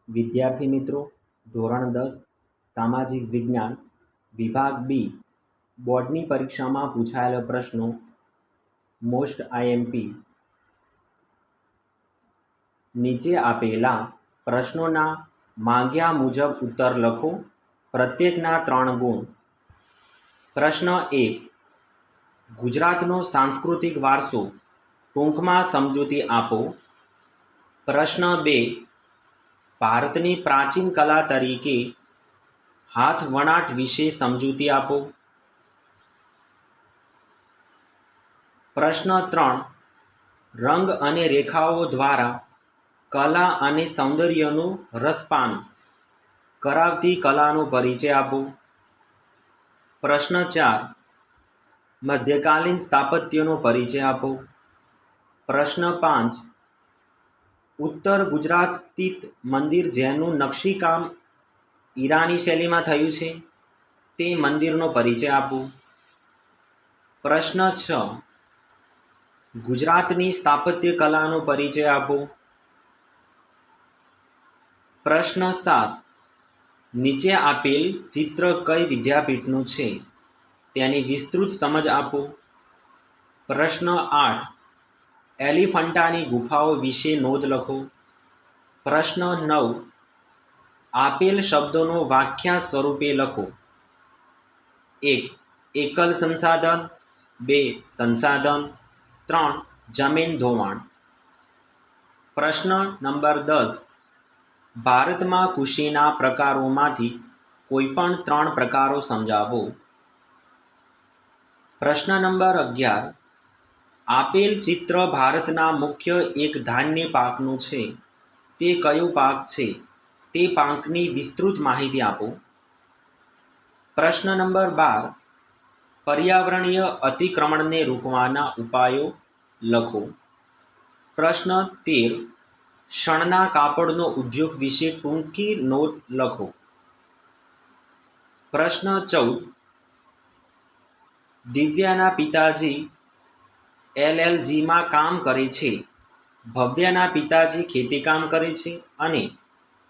વિદ્યાર્થી મિત્રો, ધોરણ 10 સામાજિક વિજ્ઞાન વિભાગ બી બોર્ડની પરીક્ષામાં પૂછાયેલા પ્રશ્નો મોસ્ટ આઈએમપી નીચે આપેલા પ્રશ્નોના માંગ્યા મુજબ ઉત્તર લખો. પ્રત્યેકના 3 ગુણ. પ્રશ્ન 1. ગુજરાતનો સાંસ્કૃતિક વારસો ટૂંકમાં સમજૂતી આપો. પ્રશ્ન 2. ભારતની પ્રાચીન કલા તરીકે હાથ વણાટ વિશે સમજૂતી આપો. પ્રશ્ન 3. રંગ અને રેખાઓ દ્વારા કલા અને સૌંદર્યનું રસપાન કરાવતી કલાનો પરિચય આપો. પ્રશ્ન 4. મધ્યકાલીન સ્થાપત્યનો પરિચય આપો. પ્રશ્ન 5. ઉત્તર ગુજરાત સ્થિત મંદિર જેનું નકશીકામ ઈરાની શૈલીમાં થયું છે તે મંદિરનો પરિચય આપો. પ્રશ્ન 6. ગુજરાતની સ્થાપત્ય કલાનો પરિચય આપો. પ્રશ્ન 7. નીચે આપેલ ચિત્ર કઈ વિદ્યાપીઠનું છે તેની વિસ્તૃત સમજ આપો. પ્રશ્ન 8. એલિફન્ટાની ગુફાઓ વિશે નોંધ લખો. પ્રશ્ન 9. આપેલ શબ્દોનો વાક્યાંશ સ્વરૂપે લખો. 1. એકલ સંસાધન. 2. સંસાધન. 3. જમીન ધોવાણ. પ્રશ્ન નંબર 10. ભારતમાં ખુશીના પ્રકારોમાંથી કોઈપણ 3 પ્રકારો સમજાવો. પ્રશ્ન નંબર 11. આપેલ ચિત્ર ભારતના મુખ્ય એક ધાન્ય પાકનું છે તે કયો પાક છે તે પાકની વિસ્તૃત માહિતી આપો. પ્રશ્ન નંબર 12. પર્યાવરણીય અતિક્રમણને રોકવાના ઉપાયો લખો. પ્રશ્ન 13. શણના કાપડનો ઉદ્યોગ વિશે ટૂંકી નોટ લખો. પ્રશ્ન 14. દિવ્યાના પિતાજી LLGમાં કામ કરે છે, ભવ્યાના પિતાજી ખેતીકામ કરે છે અને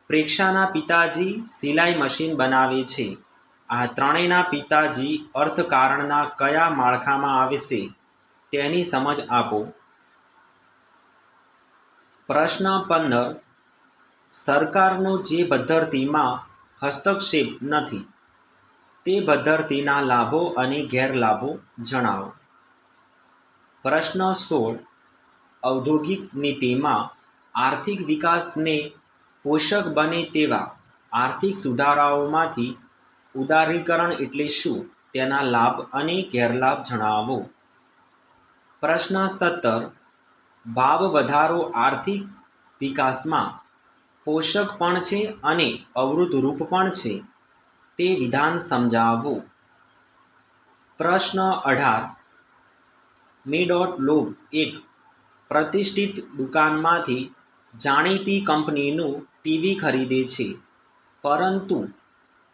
પ્રેક્ષાના પિતાજી સિલાઈ મશીન બનાવે છે. આ ત્રણેયના પિતાજી અર્થકારણના કયા માળખામાં આવે છે તેની સમજ આપો. પ્રશ્ન 15. સરકારનો જે પદ્ધતિમાં હસ્તક્ષેપ નથી તે પદ્ધતિના લાભો અને ગેરલાભો જણાવો. પ્રશ્ન 16. ઔદ્યોગિક નીતિમાં આર્થિક વિકાસને પોષક બને તેવા આર્થિક સુધારાઓમાંથી ઉદારીકરણ એટલે શું તેના લાભ અને ગેરલાભ જણાવો. પ્રશ્ન 17. ભાવ વધારો આર્થિક વિકાસમાં પોષક પણ છે અને અવરોધરૂપ પણ છે તે વિધાન સમજાવો. પ્રશ્ન 18. મેડોટ એક પ્રતિષ્ઠિત દુકાનમાંથી જાણીતી કંપનીનું ટીવી ખરીદે છે, પરંતુ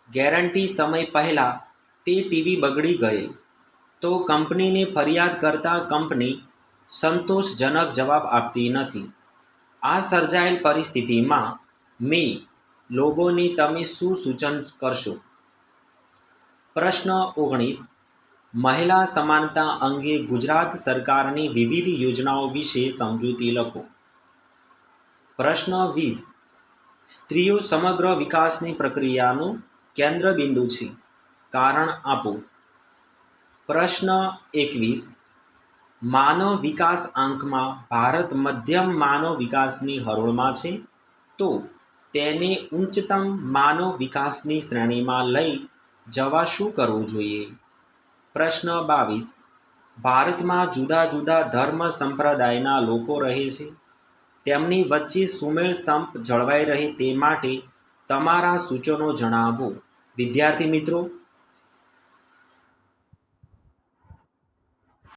ગેરંટી સમય પહેલાં તે ટીવી બગડી ગયેલ તો કંપનીને ફરિયાદ કરતા કંપની સંતોષજનક જવાબ આપતી નથી. આ સર્જાયેલ પરિસ્થિતિમાં લોગોને તમે શું સૂચન કરશો? પ્રશ્ન 19. મહિલા સમાનતા અંગે ગુજરાત સરકારની વિવિધ યોજનાઓ વિશે સમજૂતી લખો. પ્રશ્ન 20. સ્ત્રીઓ સમગ્ર વિકાસની પ્રક્રિયાનું કેન્દ્રબિંદુ છે, કારણ આપો. પ્રશ્ન 21. માનવ વિકાસ આંકમાં ભારત મધ્યમ માનવ વિકાસની હરોળમાં છે, તો તેને ઉચ્ચતમ માનવ વિકાસની શ્રેણીમાં લઈ જવા શું કરવું જોઈએ? પ્રશ્ન 22. ભારતમાં જુદા જુદા ધર્મ સંપ્રદાયના લોકો રહે છે, તેમની વચ્ચે સુમેળ સંપ જળવાઈ રહે તે માટે તમારા સૂચનો જણાવો. વિદ્યાર્થી મિત્રો,